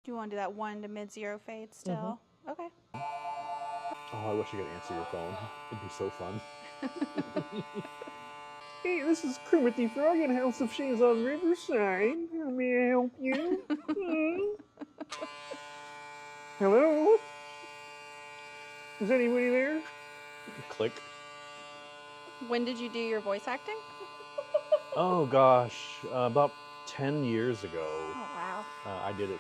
Do you want to do that 1 to mid-0 fade still? Okay. Oh, I wish I could answer your phone. It'd be so fun. Hey, this is Kermit the Frog in House of Shades on Riverside. How may I help you? Hello? Is anybody there? Click. When did you do your voice acting? Oh gosh, about 10 years ago. Oh, wow. I did it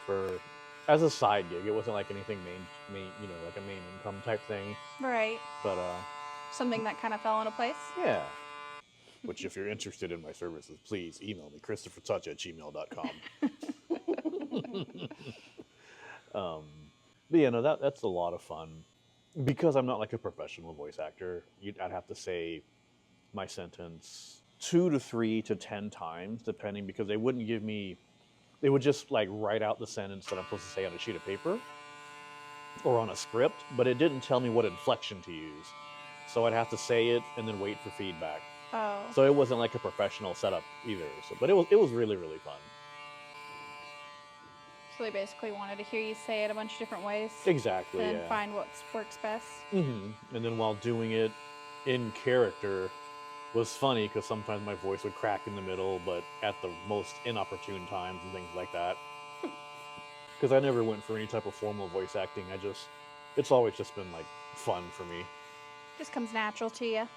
as a side gig. It wasn't like anything like a main income type thing. Right. But something that kind of fell into place. Yeah. Which, if you're interested in my services, please email me, christophertouch@gmail.com. But yeah, no, that's a lot of fun. Because I'm not like a professional voice actor, I'd have to say my sentence 2 to 3 to 10 times, depending, because they wouldn't give me, they would just like write out the sentence that I'm supposed to say on a sheet of paper or on a script, but it didn't tell me what inflection to use. So I'd have to say it and then wait for feedback. Oh. So it wasn't like a professional setup either. But it was really, really fun. So they basically wanted to hear you say it a bunch of different ways. Exactly. And find what works best. And then while doing it in character was funny because sometimes my voice would crack in the middle, but at the most inopportune times and things like that. Because I never went for any type of formal voice acting. It's always just been like fun for me. Just comes natural to you.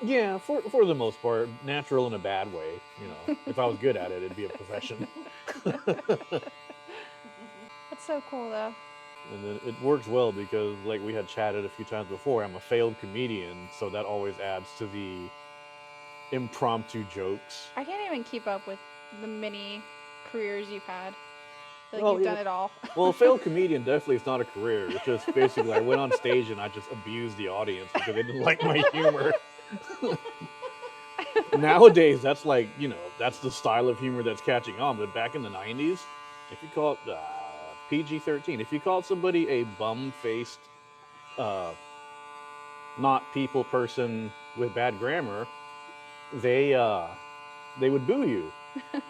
Yeah, for the most part, natural in a bad way. You know, if I was good at it, it'd be a profession. That's so cool, though. And then it works well because, like we had chatted a few times before, I'm a failed comedian, so that always adds to the impromptu jokes. I can't even keep up with the many careers you've had. I feel like you've done it all. Well, a failed comedian definitely is not a career. It's just basically I went on stage and I just abused the audience because they didn't like my humor. Nowadays, that's like, that's the style of humor that's catching on. But back in the 90s, if you call it PG-13, if you called somebody a bum-faced, not people person with bad grammar, they would boo you.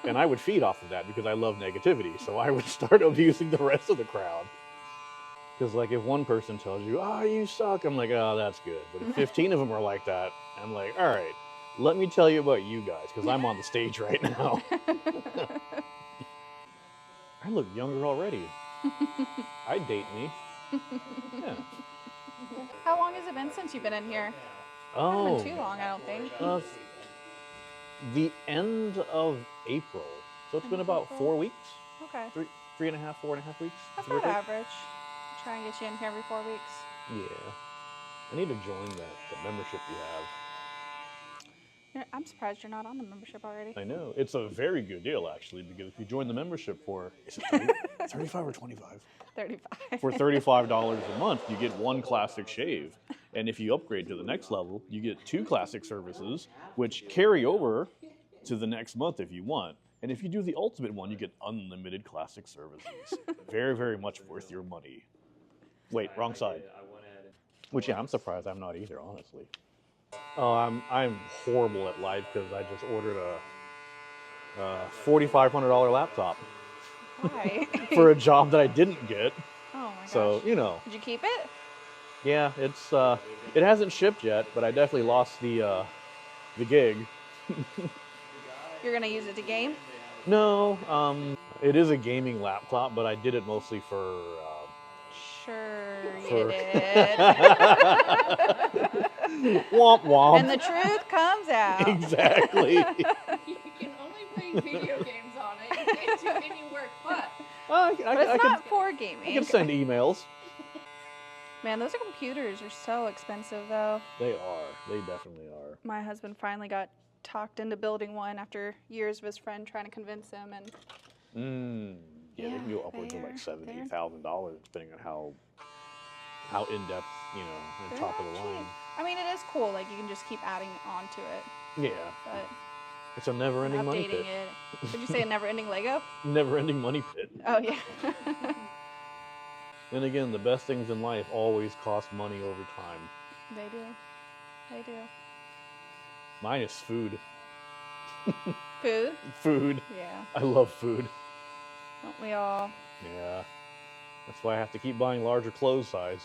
And I would feed off of that because I love negativity. So I would start abusing the rest of the crowd. Because, like, if one person tells you, "Oh, you suck," I'm like, "Oh, that's good." But if 15 of them are like that, I'm like, "All right, let me tell you about you guys, because I'm on the stage right now." I look younger already. I'd date me. Yeah. How long has it been since you've been in here? Oh. It hasn't been too long, I don't think. The end of April. So it's been about 4 weeks. Okay. 3.5, 4.5 weeks. That's about average. Try and get you in here every 4 weeks. Yeah. I need to join the membership you have. I'm surprised you're not on the membership already. I know. It's a very good deal, actually, because if you join the membership for, is it 35 or 25? 35. For $35 a month, you get 1 classic shave. And if you upgrade to the next level, you get 2 classic services, which carry over to the next month if you want. And if you do the ultimate one, you get unlimited classic services. Very, very much worth your money. Wait, wrong side. Which, yeah, I'm surprised I'm not either, honestly. Oh, I'm horrible at life because I just ordered a $4,500 laptop. Why? For a job that I didn't get. Oh my gosh. So, Did you keep it? Yeah, it hasn't shipped yet, but I definitely lost the gig. You're gonna use it to game? No, it is a gaming laptop, but I did it mostly for. Sure, you did. Womp womp. And the truth comes out. Exactly. You can only play video games on it. You can't do any work, but it's not for gaming. I can send emails. Man, those computers are so expensive, though. They are. They definitely are. My husband finally got talked into building one after years of his friend trying to convince him, and yeah, they can go upwards of like $70,000 depending on how in depth, and top of the line. I mean, it is cool. Like, you can just keep adding on to it. Yeah. But it's a never-ending money pit. It. Did you say a never-ending Lego? Never-ending money pit. Oh yeah. Then again, the best things in life always cost money over time. They do. They do. Mine is food. Food? Food. Yeah. I love food. Don't we all? Yeah. That's why I have to keep buying larger clothes size.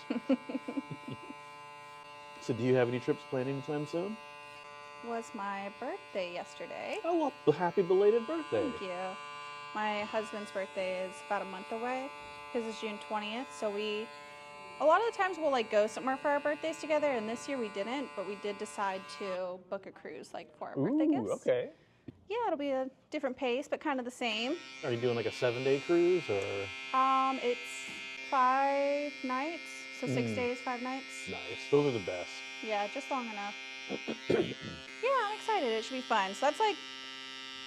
So do you have any trips planned anytime soon? Was my birthday yesterday. Oh, well, happy belated birthday. Thank you. My husband's birthday is about a month away. His is June 20th, so a lot of the times we'll like go somewhere for our birthdays together, and this year we didn't, but we did decide to book a cruise like for our birthday Ooh, gifts. okay. Yeah, it'll be a different pace, but kind of the same. Are you doing like a 7-day cruise or? It's 5 nights, so 6 days, 5 nights. Nice. Those are the best. Yeah, just long enough. Yeah, I'm excited. It should be fun. So that's like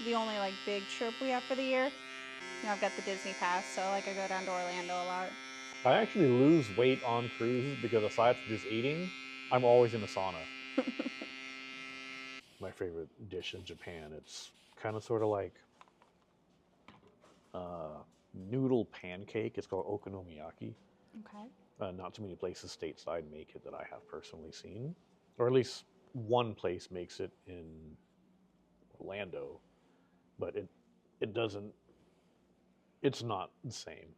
the only like big trip we have for the year. You know, I've got the Disney pass, so like I go down to Orlando a lot. I actually lose weight on cruises because aside from just eating, I'm always in the sauna. My favorite dish in Japan. It's kind of sort of like noodle pancake. It's called okonomiyaki. Okay. Not too many places stateside make it that I have personally seen, or at least one place makes it in Orlando, but it doesn't. It's not the same.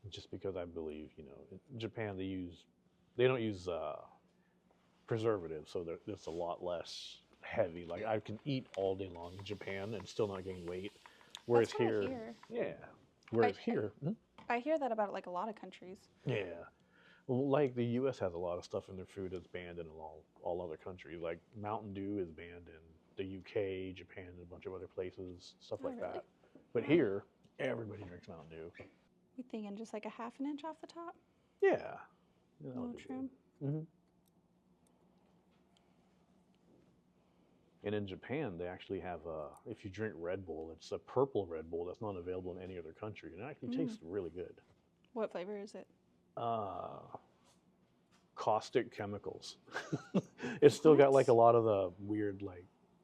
Just because I believe, you know, in Japan they don't use preservatives, so it's a lot less heavy. Like I can eat all day long in Japan and still not gain weight, whereas That's what I here, hear. yeah, whereas here, I hear that about like a lot of countries. yeah, well, like the U.S. has a lot of stuff in their food that's banned in all other countries. Like Mountain Dew is banned in the U.K., Japan, and a bunch of other places, stuff Oh, like really? that. But here, everybody drinks Mountain Dew. We thinking just like a half an inch off the top? Yeah, that No would be trim. good. Mm-hmm. And in Japan, they actually have if you drink Red Bull, it's a purple Red Bull that's not available in any other country, and it actually tastes really good. What flavor is it? Caustic chemicals. It's still got like a lot of the weird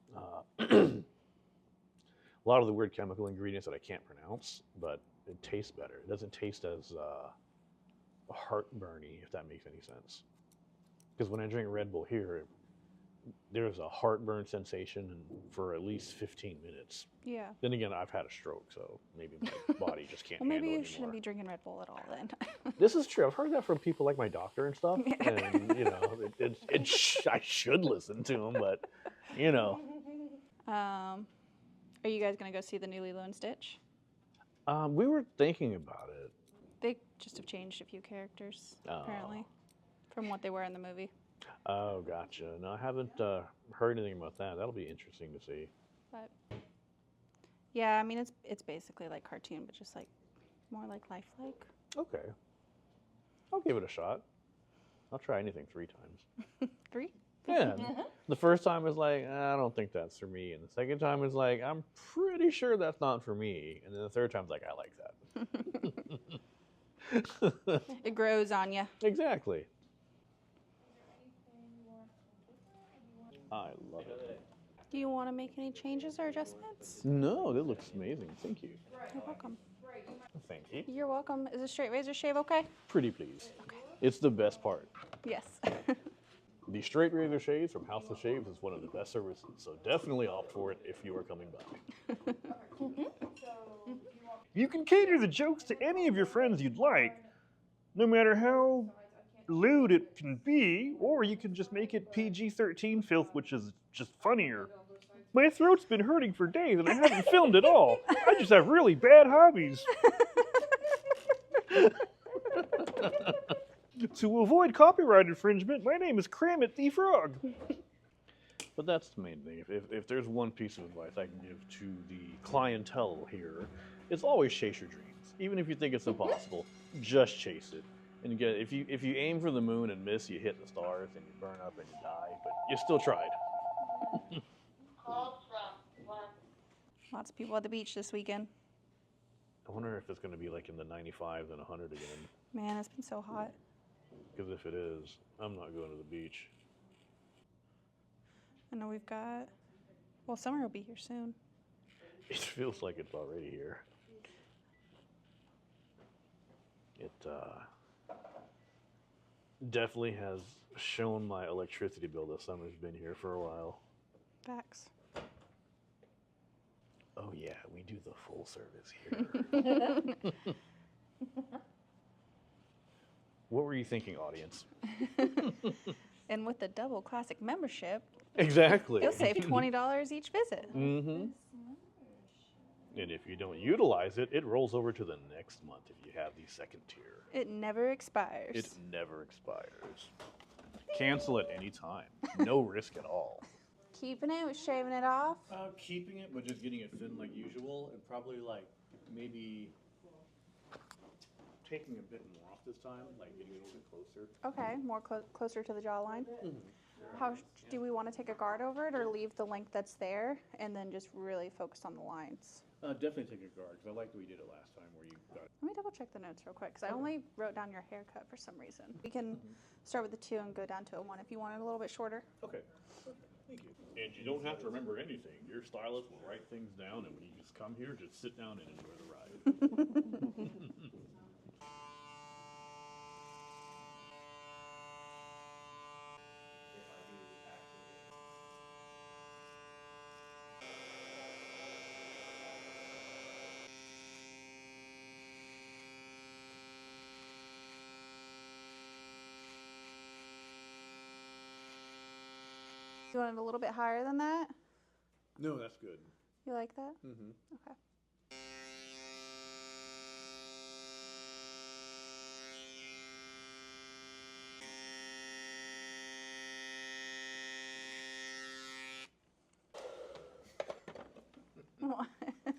a lot of the weird chemical ingredients that I can't pronounce, but it tastes better. It doesn't taste as heartburny, if that makes any sense. Because when I drink Red Bull here, there's a heartburn sensation for at least 15 minutes. Yeah. Then again, I've had a stroke, so maybe my body just can't Well, maybe handle you it shouldn't anymore. be drinking Red Bull at all then. This is true. I've heard that from people like my doctor and stuff. And, you know, I should listen to them, but, you know. Are you guys going to go see the new Lilo and Stitch? We were thinking about it. They just have changed a few characters, apparently, from what they were in the movie. Oh, gotcha. No, I haven't heard anything about that. That'll be interesting to see. But yeah, I mean, it's basically like cartoon, but just like more like lifelike. Okay. I'll give it a shot. I'll try anything 3 times. 3? Yeah. The first time is like, I don't think that's for me. And the second time is like, I'm pretty sure that's not for me. And then the third time's like, I like that. It grows on you. Exactly. I love it. Do you want to make any changes or adjustments? No, that looks amazing. Thank you. You're welcome. Thank you. You're welcome. Is a straight razor shave okay? Pretty please. Okay. It's the best part. Yes. The straight razor shaves from House of Shaves is one of the best services, so definitely opt for it if you are coming by. You can cater the jokes to any of your friends you'd like, no matter how lewd it can be, or you can just make it PG-13 filth, which is just funnier. My throat's been hurting for days and I haven't filmed at all. I just have really bad hobbies. To avoid copyright infringement, my name is Cramit the Frog. But that's the main thing. If there's one piece of advice I can give to the clientele here, it's always chase your dreams. Even if you think it's impossible, just chase it. And again, if you aim for the moon and miss, you hit the stars and you burn up and you die, but you still tried. Lots of people at the beach this weekend. I wonder if it's going to be like in the 95s and 100 again. Man, it's been so hot. Because if it is, I'm not going to the beach. I know we've got, well, summer will be here soon. It feels like it's already here. It definitely has shown my electricity bill this summer's been here for a while. Facts. Oh yeah, we do the full service here. What were you thinking, audience? And with the double classic membership, Exactly. you'll save $20 each visit. Mm-hmm. And if you don't utilize it, it rolls over to the next month if you have the second tier. It never expires. It never expires. Cancel at any time. No risk at all. Keeping it, shaving it off. Keeping it, but just getting it thin like usual, and probably like maybe taking a bit more off this time, like getting it a little bit closer. Okay, more closer to the jawline. How do we want to take a guard over it, or leave the length that's there and then just really focus on the lines? Definitely take a guard, because I like the way you did it last time where you got it. Let me double check the notes real quick, because I only wrote down your haircut for some reason. We can start with the 2 and go down to a 1 if you want it a little bit shorter. Okay. Thank you. And you don't have to remember anything. Your stylist will write things down, and when you just come here, just sit down and enjoy the ride. You want it a little bit higher than that? No, that's good. You like that? Mm-hmm. Okay.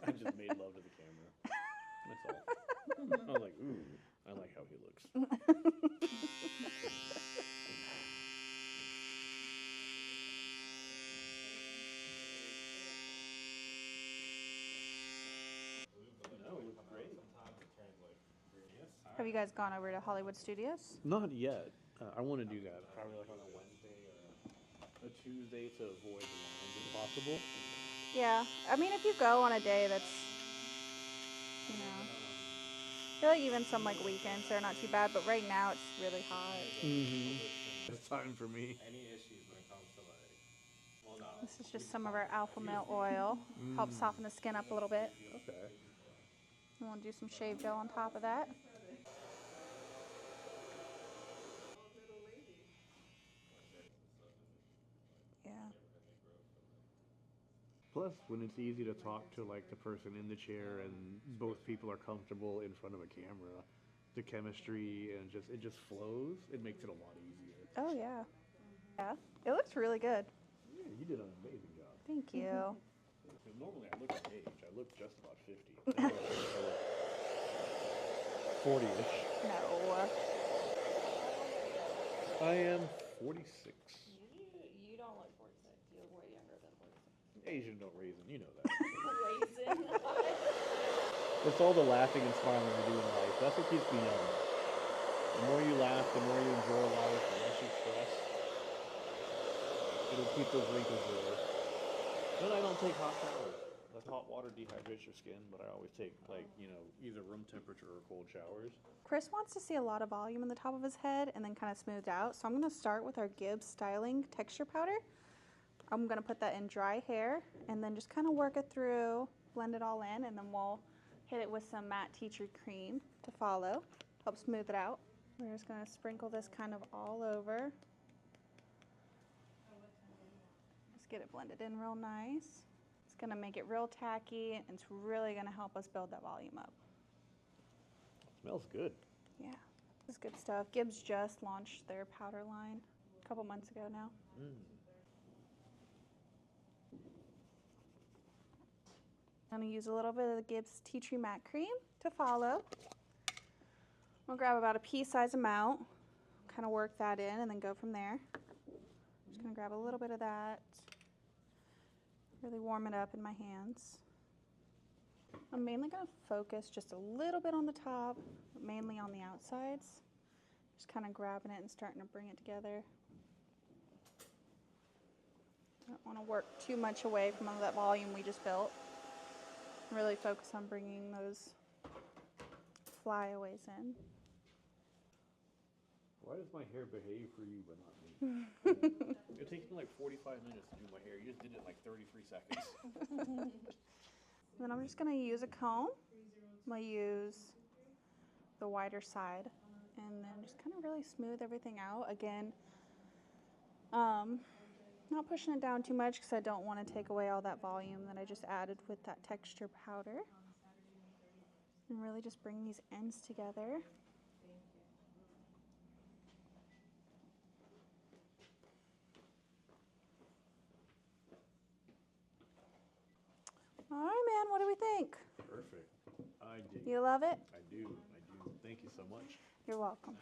I just made love to the camera. That's all. I was like, ooh, I like how he looks. No, it looks great. Have you guys gone over to Hollywood Studios? Not yet. I want to do that probably like on a Wednesday or a Tuesday to avoid the lines if possible. Yeah. I mean, if you go on a day that's, I feel like even some like weekends they're not too bad, but right now it's really hot. Mm-hmm. It's time for me. Any issues when it comes to like, This is just some of our alpha male oil. Helps soften the skin up a little bit. Okay. And we'll do some shave gel on top of that. Yeah. Plus, when it's easy to talk to like the person in the chair and both people are comfortable in front of a camera, the chemistry and it just flows. It makes it a lot easier. Oh yeah. Yeah. It looks really good. Yeah, you did an amazing job. Thank you. Normally I look at age. I look just about 50. I look 40-ish. No. I am 46. You don't look 46. You look way younger than 46. Asian don't raisin, you know that. Raisin. It's all the laughing and smiling we do in life. That's what keeps me young. The more you laugh, the more you enjoy life, the less you stress. It'll keep those wrinkles away. Then I don't take hot showers. Like hot water dehydrates your skin, but I always take either room temperature or cold showers. Chris wants to see a lot of volume in the top of his head and then kind of smoothed out. So I'm going to start with our Gibbs Styling Texture Powder. I'm going to put that in dry hair and then just kind of work it through, blend it all in, and then we'll hit it with some matte tea tree cream to follow. Help smooth it out. We're just going to sprinkle this kind of all over. Just get it blended in real nice. It's going to make it real tacky, and it's really going to help us build that volume up. Smells good. Yeah, this is good stuff. Gibbs just launched their powder line a couple months ago now. I'm going to use a little bit of the Gibbs Tea Tree Matte Cream to follow. I'll grab about a pea-size amount, kind of work that in, and then go from there. Just going to grab a little bit of that, really warm it up in my hands. I'm mainly going to focus just a little bit on the top, but mainly on the outsides. Just kind of grabbing it and starting to bring it together. I don't want to work too much away from all that volume we just built. Really focus on bringing those flyaways in. Why does my hair behave for you but not me? It takes me like 45 minutes to do my hair. You just did it in like 33 seconds. And then I'm just going to use a comb. I'm going to use the wider side and then just kind of really smooth everything out. Again, not pushing it down too much because I don't want to take away all that volume that I just added with that texture powder. And really just bring these ends together. All right, man, what do we think? Perfect. I do. You love it? I do. Thank you so much. You're welcome.